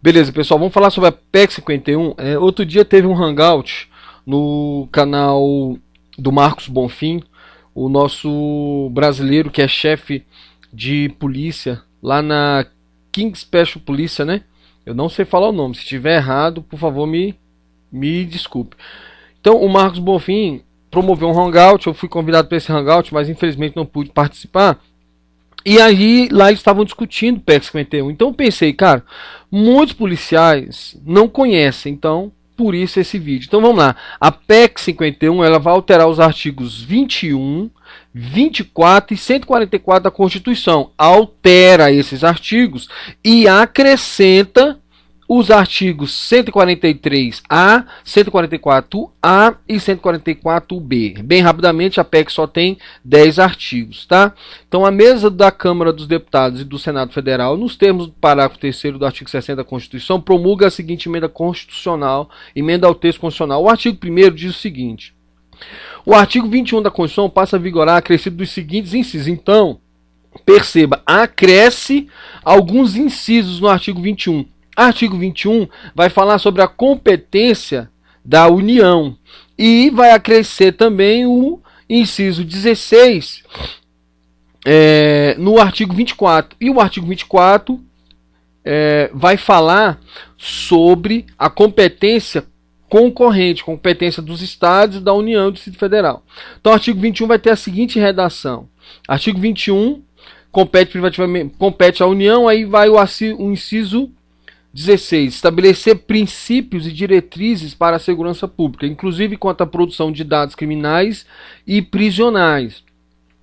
Beleza, pessoal, vamos falar sobre a PEC 51. Outro dia teve um hangout no canal do Marcos Bonfim, o nosso brasileiro que é chefe de polícia lá na King Special Polícia, né? Eu não sei falar o nome, se estiver errado, por favor me desculpe. Então, o Marcos Bonfim promoveu um hangout, eu fui convidado para esse hangout, mas infelizmente não pude participar. E aí, lá eles estavam discutindo PEC 51. Então eu pensei, cara, muitos policiais não conhecem, então por isso esse vídeo. Então vamos lá. A PEC 51, ela vai alterar os artigos 21, 24 e 144 da Constituição. Altera esses artigos e acrescenta os artigos 143A, 144A e 144B. Bem rapidamente, a PEC só tem 10 artigos, tá? Então, a mesa da Câmara dos Deputados e do Senado Federal, nos termos do parágrafo 3º do artigo 60 da Constituição, promulga a seguinte emenda constitucional, emenda ao texto constitucional. O artigo 1º diz o seguinte: o artigo 21 da Constituição passa a vigorar acrescido dos seguintes incisos. Então, perceba, acresce alguns incisos no artigo 21. Artigo 21 vai falar sobre a competência da União e vai acrescer também o inciso 16 no artigo 24. E o artigo 24 vai falar sobre a competência concorrente, competência dos estados, da União e do Distrito Federal. Então o artigo 21 vai ter a seguinte redação: artigo 21 compete à União, aí vai o inciso 16. Estabelecer princípios e diretrizes para a segurança pública, inclusive quanto à produção de dados criminais e prisionais,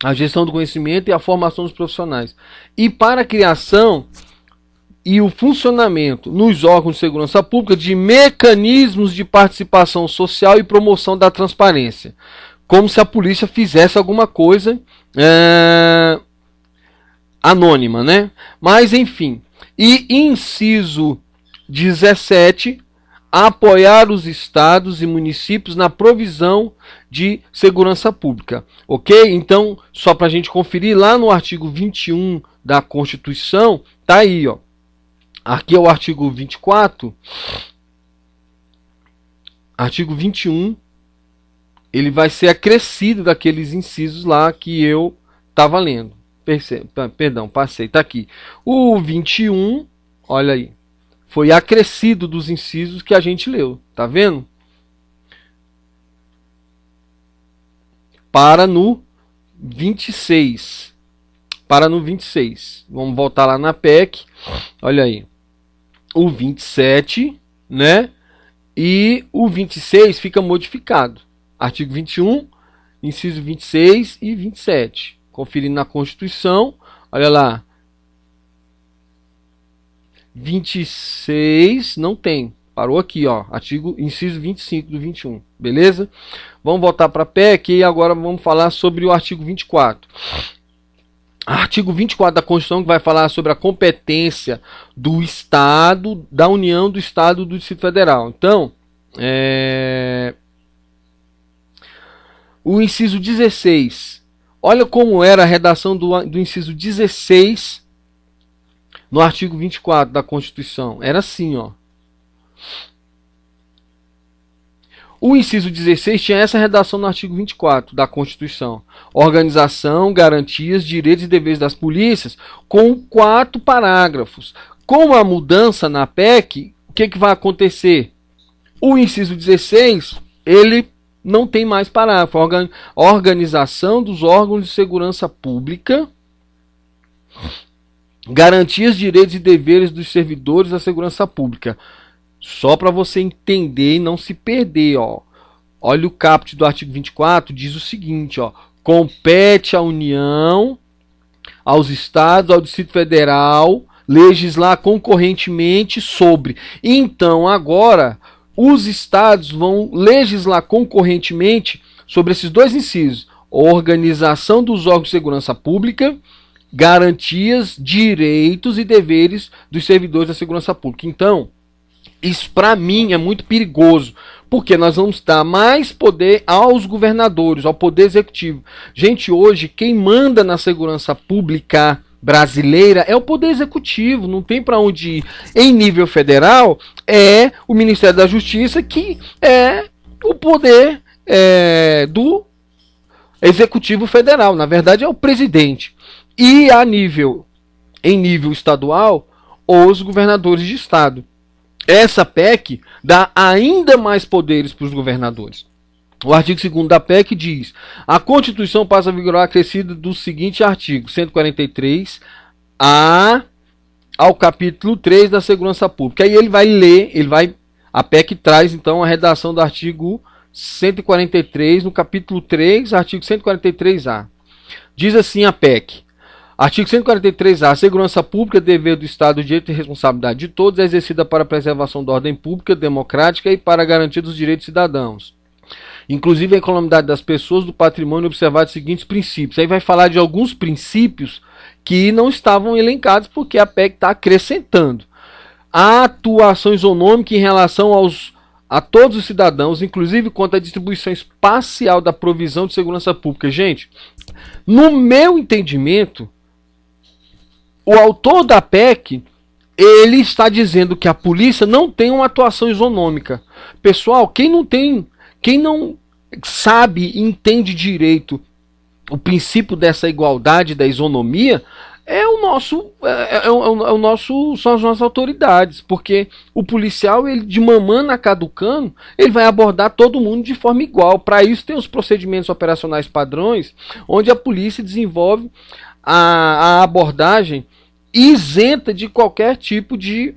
a gestão do conhecimento e a formação dos profissionais, e para a criação e o funcionamento nos órgãos de segurança pública de mecanismos de participação social e promoção da transparência, como se a polícia fizesse alguma coisa anônima, né? Mas enfim. E inciso 17, apoiar os estados e municípios na provisão de segurança pública. Ok? Então, só para a gente conferir, lá no artigo 21 da Constituição, tá aí, ó. Aqui é o artigo 24. Artigo 21, ele vai ser acrescido daqueles incisos lá que eu estava lendo. Perdão, passei, tá aqui. O 21, olha aí, foi acrescido dos incisos que a gente leu, tá vendo? Para no 26. Para no 26. Vamos voltar lá na PEC. Olha aí. O 27, né? E o 26 fica modificado. Artigo 21, inciso 26 e 27. Conferindo na Constituição, olha lá, 26 não tem, parou aqui, ó, artigo, inciso 25 do 21, beleza? Vamos voltar para a PEC e agora vamos falar sobre o artigo 24. Artigo 24 da Constituição, que vai falar sobre a competência do Estado, da União, do Estado e do Distrito Federal. Então, o inciso 16... Olha como era a redação do inciso 16 no artigo 24 da Constituição. Era assim, ó. O inciso 16 tinha essa redação no artigo 24 da Constituição. Organização, garantias, direitos e deveres das polícias, com 4 parágrafos. Com a mudança na PEC, o que vai acontecer? O inciso 16, ele não tem mais parágrafo. Organização dos órgãos de segurança pública, garantias, direitos e deveres dos servidores da segurança pública. Só para você entender e não se perder, ó. Olha o caput do artigo 24, diz o seguinte, ó: compete à União, aos estados, ao Distrito Federal, legislar concorrentemente sobre. Então, agora, os estados vão legislar concorrentemente sobre esses dois incisos: organização dos órgãos de segurança pública, garantias, direitos e deveres dos servidores da segurança pública. Então, isso para mim é muito perigoso, porque nós vamos dar mais poder aos governadores, ao poder executivo. Gente, hoje quem manda na segurança pública brasileira é o Poder Executivo, não tem para onde ir. Em nível federal, é o Ministério da Justiça, que é o poder do Executivo Federal, na verdade é o presidente. E em nível estadual, os governadores de estado. Essa PEC dá ainda mais poderes para os governadores. O artigo 2º da PEC diz: a Constituição passa a vigorar acrescido do seguinte artigo, 143 ao capítulo 3 da Segurança Pública. Aí ele vai ler, a PEC traz então a redação do artigo 143, no capítulo 3, artigo 143A. Diz assim a PEC: artigo 143A. A segurança pública é dever do Estado, direito e responsabilidade de todos, é exercida para a preservação da ordem pública, democrática e para a garantia dos direitos cidadãos, inclusive a economidade das pessoas, do patrimônio, observar os seguintes princípios. Aí vai falar de alguns princípios que não estavam elencados, porque a PEC está acrescentando. A atuação isonômica em relação a todos os cidadãos, inclusive quanto à distribuição espacial da provisão de segurança pública. Gente, no meu entendimento, o autor da PEC, ele está dizendo que a polícia não tem uma atuação isonômica. Pessoal, quem não sabe e entende direito o princípio dessa igualdade, da isonomia, são as nossas autoridades, porque o policial, ele de mamando a caducando, ele vai abordar todo mundo de forma igual. Para isso tem os procedimentos operacionais padrões, onde a polícia desenvolve a abordagem isenta de qualquer tipo de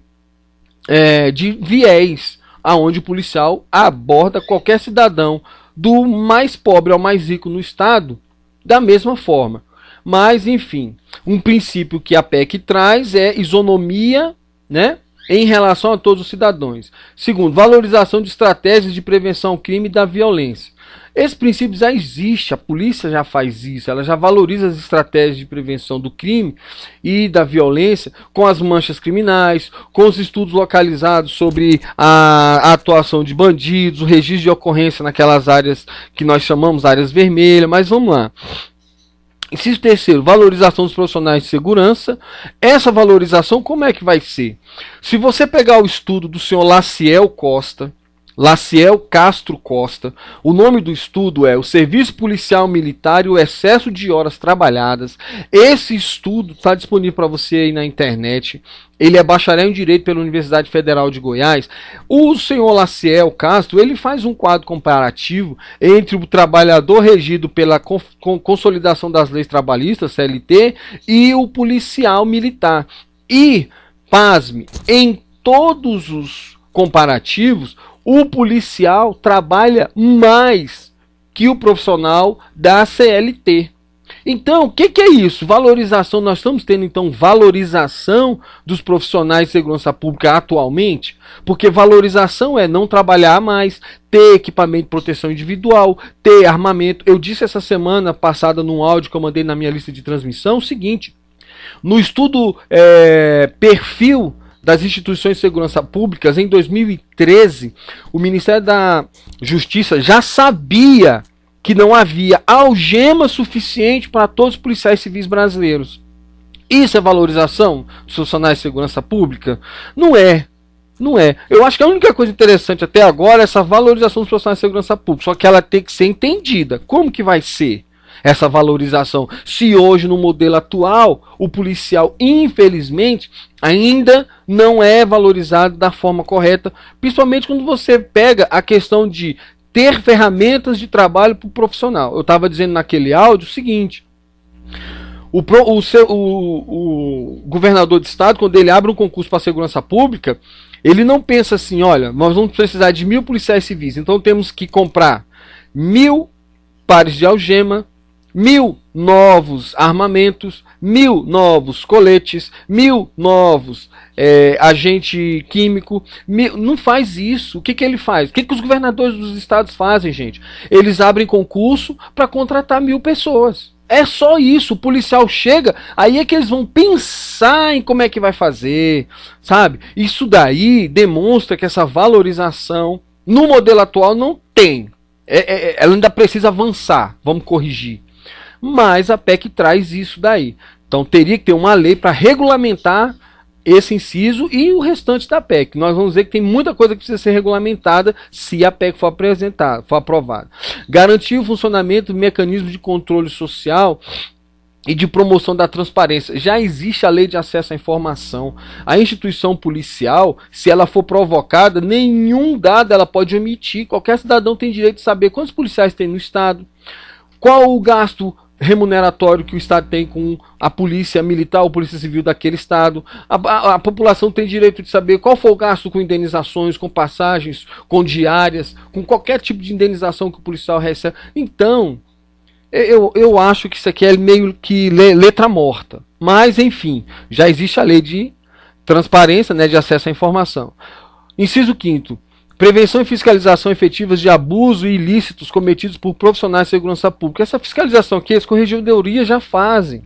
viés, aonde o policial aborda qualquer cidadão, do mais pobre ao mais rico no estado, da mesma forma. Mas, enfim, um princípio que a PEC traz é isonomia, né, em relação a todos os cidadãos. Segundo, valorização de estratégias de prevenção ao crime e da violência. Esse princípio já existe, a polícia já faz isso, ela já valoriza as estratégias de prevenção do crime e da violência com as manchas criminais, com os estudos localizados sobre a atuação de bandidos, o registro de ocorrência naquelas áreas que nós chamamos áreas vermelhas, mas vamos lá. Inciso terceiro, valorização dos profissionais de segurança. Essa valorização como é que vai ser? Se você pegar o estudo do senhor Laciel Castro Costa, o nome do estudo é O Serviço Policial Militar e o Excesso de Horas Trabalhadas. Esse estudo está disponível para você aí na internet. Ele é bacharel em Direito pela Universidade Federal de Goiás. O senhor Laciel Castro, ele faz um quadro comparativo entre o trabalhador regido pela Consolidação das Leis Trabalhistas, CLT, e o policial militar. E, pasme, em todos os comparativos, o policial trabalha mais que o profissional da CLT. Então, o que é isso? Valorização, nós estamos tendo então valorização dos profissionais de segurança pública atualmente, porque valorização é não trabalhar mais, ter equipamento de proteção individual, ter armamento. Eu disse essa semana passada num áudio que eu mandei na minha lista de transmissão o seguinte: no estudo perfil das instituições de segurança públicas, em 2013, o Ministério da Justiça já sabia que não havia algema suficiente para todos os policiais civis brasileiros. Isso é valorização dos profissionais de segurança pública? Não é. Não é. Eu acho que a única coisa interessante até agora é essa valorização dos profissionais de segurança pública, só que ela tem que ser entendida. Como que vai ser essa valorização? Se hoje, no modelo atual, o policial, infelizmente, ainda não é valorizado da forma correta, principalmente quando você pega a questão de ter ferramentas de trabalho para o profissional. Eu estava dizendo naquele áudio o seguinte: o governador de estado, quando ele abre um concurso para a segurança pública, ele não pensa assim: olha, nós vamos precisar de 1.000 policiais civis, então temos que comprar 1.000 pares de algema, 1.000 novos armamentos, 1.000 novos coletes, 1.000 novos agente químico. Não faz isso. O que ele faz? O que os governadores dos estados fazem, gente? Eles abrem concurso para contratar 1.000 pessoas. É só isso. O policial chega, aí é que eles vão pensar em como é que vai fazer, sabe? Isso daí demonstra que essa valorização no modelo atual não tem. Ela ainda precisa avançar. Vamos corrigir. Mas a PEC traz isso daí. Então teria que ter uma lei para regulamentar esse inciso e o restante da PEC. Nós vamos ver que tem muita coisa que precisa ser regulamentada se a PEC for apresentada, for aprovada. Garantir o funcionamento do mecanismo de controle social e de promoção da transparência. Já existe a lei de acesso à informação. A instituição policial, se ela for provocada, nenhum dado ela pode omitir. Qualquer cidadão tem direito de saber quantos policiais tem no estado, qual o gasto remuneratório que o estado tem com a polícia militar ou polícia civil daquele estado. A população tem direito de saber qual foi o gasto com indenizações, com passagens, com diárias, com qualquer tipo de indenização que o policial recebe. Então, eu acho que isso aqui é meio que letra morta. Mas, enfim, já existe a lei de transparência, né, de acesso à informação. Inciso 5º. Prevenção e fiscalização efetivas de abuso e ilícitos cometidos por profissionais de segurança pública. Essa fiscalização aqui as corregedorias já fazem.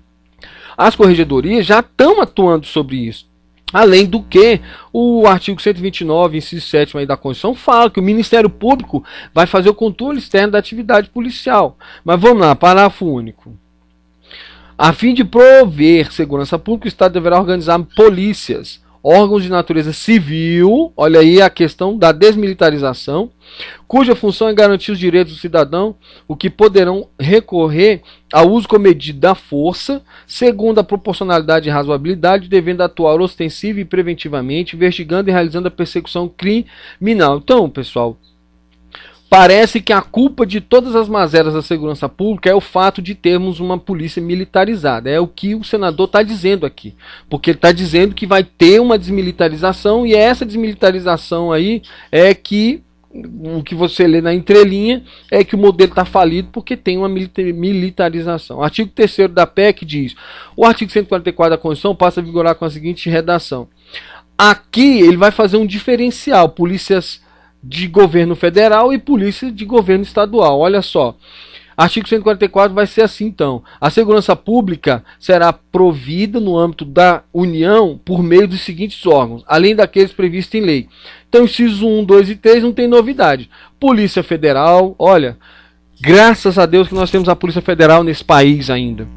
As corregedorias já estão atuando sobre isso. Além do que, o artigo 129, inciso 7º aí da Constituição, fala que o Ministério Público vai fazer o controle externo da atividade policial. Mas vamos lá, parágrafo único. A fim de prover segurança pública, o Estado deverá organizar polícias, órgãos de natureza civil, olha aí a questão da desmilitarização, cuja função é garantir os direitos do cidadão, o que poderão recorrer ao uso comedido da força, segundo a proporcionalidade e razoabilidade, devendo atuar ostensiva e preventivamente, investigando e realizando a persecução criminal. Então, pessoal, parece que a culpa de todas as mazelas da segurança pública é o fato de termos uma polícia militarizada. É o que o senador está dizendo aqui. Porque ele está dizendo que vai ter uma desmilitarização, e essa desmilitarização aí é que, o que você lê na entrelinha, é que o modelo está falido porque tem uma militarização. O artigo 3º da PEC diz: o artigo 144 da Constituição passa a vigorar com a seguinte redação. Aqui ele vai fazer um diferencial, polícias de governo federal e polícia de governo estadual. Olha só, artigo 144 vai ser assim então: a segurança pública será provida no âmbito da União por meio dos seguintes órgãos, além daqueles previstos em lei. Então, incisos 1, 2 e 3 não tem novidade. Polícia Federal, olha, graças a Deus que nós temos a Polícia Federal nesse país ainda.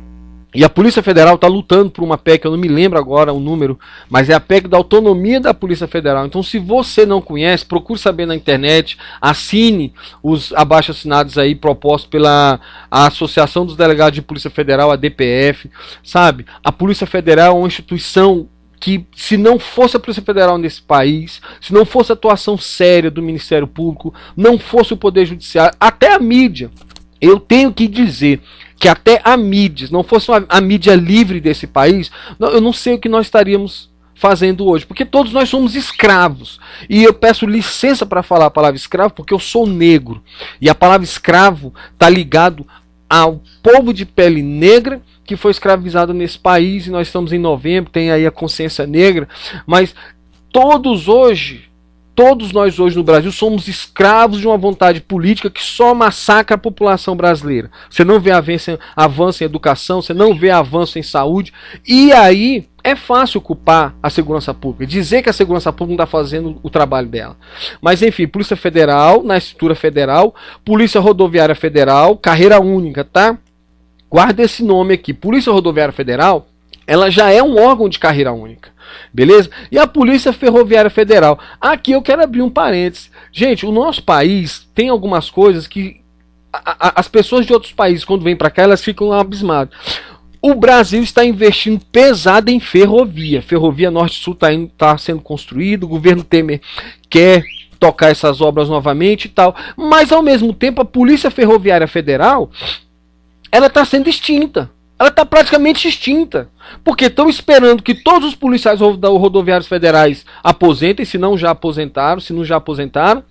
E a Polícia Federal está lutando por uma PEC, eu não me lembro agora o número, mas é a PEC da autonomia da Polícia Federal. Então, se você não conhece, procure saber na internet, assine os abaixo-assinados aí propostos pela Associação dos Delegados de Polícia Federal, a DPF, sabe? A Polícia Federal é uma instituição que, se não fosse a Polícia Federal nesse país, se não fosse a atuação séria do Ministério Público, não fosse o Poder Judiciário, até a mídia, eu tenho que dizer que até a mídia, se não fosse a mídia livre desse país, eu não sei o que nós estaríamos fazendo hoje, porque todos nós somos escravos. E eu peço licença para falar a palavra escravo, porque eu sou negro. E a palavra escravo está ligado ao povo de pele negra que foi escravizado nesse país, e nós estamos em novembro, tem aí a consciência negra, mas todos nós hoje no Brasil somos escravos de uma vontade política que só massacra a população brasileira. Você não vê avanço em educação, você não vê avanço em saúde, e aí é fácil culpar a segurança pública, dizer que a segurança pública não está fazendo o trabalho dela. Mas enfim, Polícia Federal, na estrutura federal, Polícia Rodoviária Federal, carreira única, tá? Guarda esse nome aqui, Polícia Rodoviária Federal, ela já é um órgão de carreira única. Beleza? E a Polícia Ferroviária Federal. Aqui eu quero abrir um parênteses. Gente, o nosso país tem algumas coisas que as pessoas de outros países, quando vêm para cá, elas ficam abismadas. O Brasil está investindo pesado em ferrovia. Ferrovia Norte-Sul está sendo construída. O governo Temer quer tocar essas obras novamente e tal. Mas, ao mesmo tempo, a Polícia Ferroviária Federal, ela está sendo extinta. Ela está praticamente extinta, porque estão esperando que todos os policiais rodoviários federais aposentem, se não já aposentaram,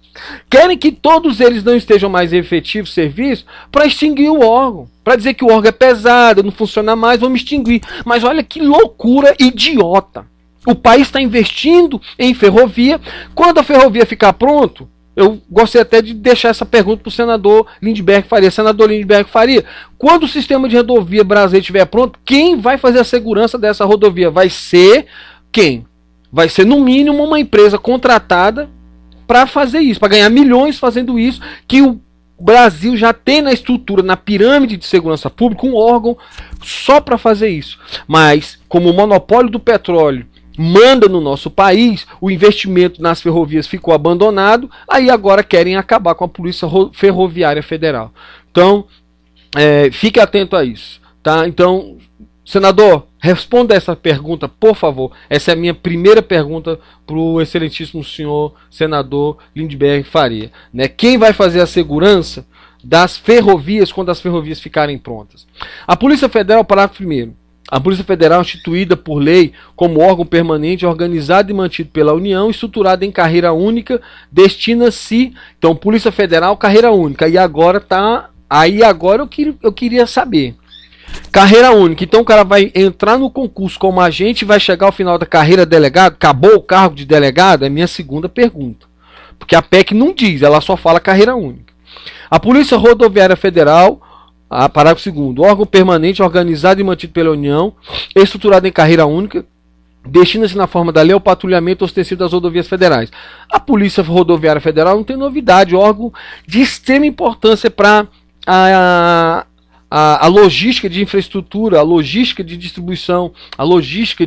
querem que todos eles não estejam mais em efetivo serviço para extinguir o órgão, para dizer que o órgão é pesado, não funciona mais, vamos extinguir. Mas olha que loucura idiota. O país está investindo em ferrovia. Quando a ferrovia ficar pronto, eu gostaria até de deixar essa pergunta para o senador Lindbergh Faria. Senador Lindbergh Faria, quando o sistema de rodovia brasileiro estiver pronto, quem vai fazer a segurança dessa rodovia? Vai ser quem? Vai ser, no mínimo, uma empresa contratada para fazer isso, para ganhar milhões fazendo isso, que O Brasil já tem na estrutura, na pirâmide de segurança pública, um órgão só para fazer isso. Mas, como o monopólio do petróleo manda no nosso país, o investimento nas ferrovias ficou abandonado, aí agora querem acabar com a Polícia Ferroviária Federal. Então, fique atento a isso. Tá? Então, senador, responda essa pergunta, por favor. Essa é a minha primeira pergunta para o excelentíssimo senhor senador Lindbergh Faria. Né? Quem vai fazer a segurança das ferrovias quando as ferrovias ficarem prontas? A Polícia Federal, parágrafo 1º. A Polícia Federal, instituída por lei como órgão permanente, organizado e mantido pela União, estruturado em carreira única, destina-se... Então, Polícia Federal, carreira única. E agora tá... Aí agora eu queria saber. Carreira única. Então o cara vai entrar no concurso como agente e vai chegar ao final da carreira delegado? Acabou o cargo de delegado? É minha segunda pergunta. Porque a PEC não diz, ela só fala carreira única. A Polícia Rodoviária Federal, parágrafo 2º, órgão permanente organizado e mantido pela União, estruturado em carreira única, destina-se na forma da lei ao patrulhamento ostensivo das rodovias federais. A Polícia Rodoviária Federal não tem novidade, órgão de extrema importância para a logística de infraestrutura, a logística de distribuição, a logística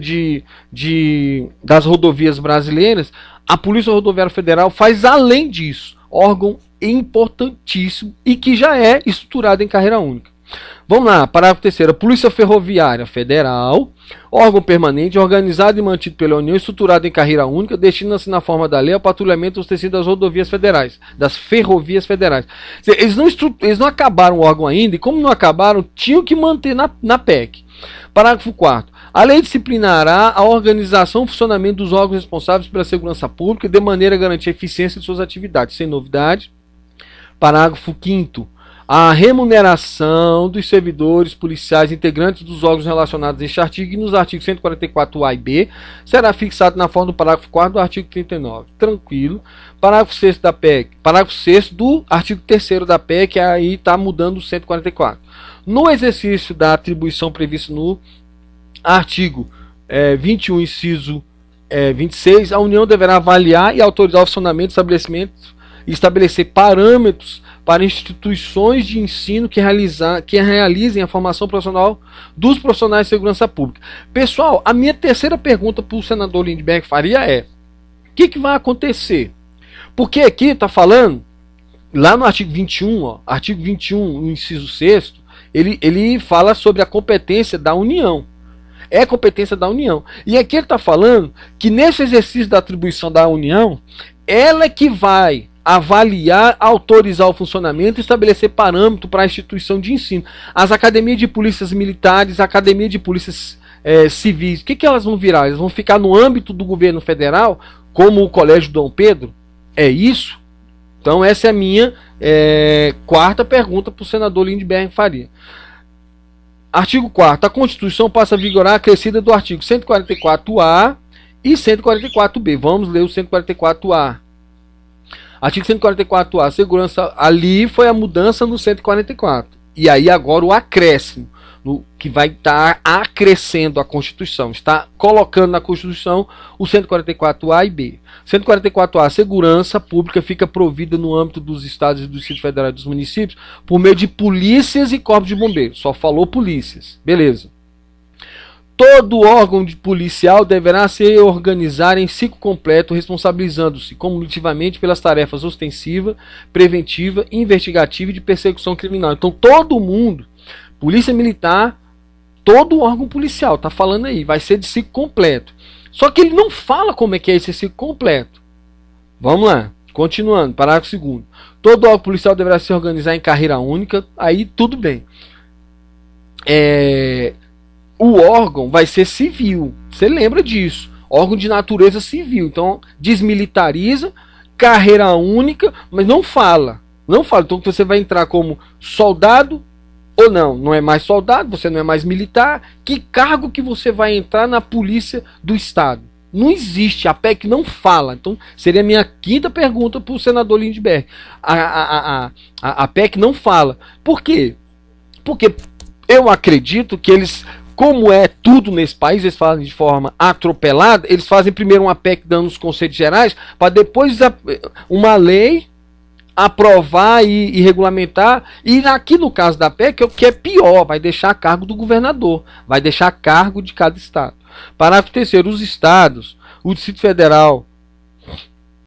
das rodovias brasileiras. A Polícia Rodoviária Federal faz além disso, órgão importantíssimo e que já é estruturado em carreira única. Vamos lá, parágrafo 3º. Polícia Ferroviária Federal, órgão permanente, organizado e mantido pela União, estruturado em carreira única, destina-se na forma da lei ao patrulhamento ostensivo das rodovias federais, das ferrovias federais. Eles não acabaram o órgão ainda, e como não acabaram, tinham que manter na PEC. Parágrafo 4º. A lei disciplinará a organização e funcionamento dos órgãos responsáveis pela segurança pública de maneira a garantir a eficiência de suas atividades. Sem novidade. Parágrafo 5º. A remuneração dos servidores policiais integrantes dos órgãos relacionados a este artigo e nos artigos 144A e B será fixado na forma do parágrafo 4º do artigo 39. Tranquilo. Parágrafo 6º da PEC. Parágrafo 6º do artigo 3º da PEC, aí está mudando o 144. No exercício da atribuição prevista no artigo 21, inciso 26, a União deverá avaliar e autorizar o funcionamento de estabelecimentos e estabelecer parâmetros para instituições de ensino que realizem a formação profissional dos profissionais de segurança pública. Pessoal, a minha terceira pergunta para o senador Lindbergh Faria é: o que vai acontecer? Porque aqui está falando, lá no artigo 21, artigo 21, no inciso 6º, ele fala sobre a competência da União. É competência da União. E aqui ele está falando que nesse exercício da atribuição da União, ela é que vai avaliar, autorizar o funcionamento e estabelecer parâmetro para a instituição de ensino. As academias de polícias militares, a academia de polícias civis, o que elas vão virar? Elas vão ficar no âmbito do governo federal, como o Colégio Dom Pedro? É isso? Então essa é a minha quarta pergunta para o senador Lindbergh Faria. Artigo 4º. A Constituição passa a vigorar acrescida do artigo 144A e 144B. Vamos ler o 144A. Artigo 144A, segurança, ali foi a mudança no 144. E aí agora o acréscimo, que vai estar acrescendo a Constituição. Está colocando na Constituição o 144A e B. 144A, segurança pública fica provida no âmbito dos estados e do Distrito Federal e dos municípios por meio de polícias e corpos de bombeiros. Só falou polícias. Beleza. Todo órgão policial deverá se organizar em ciclo completo, responsabilizando-se cumulativamente pelas tarefas ostensiva, preventiva, investigativa e de persecução criminal. Então todo mundo, polícia militar, todo órgão policial, está falando aí, vai ser de ciclo completo. Só que ele não fala como é que é esse ciclo completo. Vamos lá, continuando, parágrafo 2º. Todo órgão policial deverá se organizar em carreira única, aí tudo bem. O órgão vai ser civil. Você lembra disso? Órgão de natureza civil. Então, desmilitariza, carreira única, mas não fala. Não fala. Então, você vai entrar como soldado ou não. Não é mais soldado, você não é mais militar. Que cargo que você vai entrar na polícia do Estado? Não existe. A PEC não fala. Então, seria a minha quinta pergunta para o senador Lindbergh. A PEC não fala. Por quê? Porque eu acredito que eles... Como é tudo nesse país, eles fazem de forma atropelada, eles fazem primeiro uma PEC dando os conceitos gerais, para depois uma lei aprovar e regulamentar, e aqui no caso da PEC, o que é pior, vai deixar a cargo do governador, vai deixar a cargo de cada estado. Parágrafo terceiro, os estados, o Distrito Federal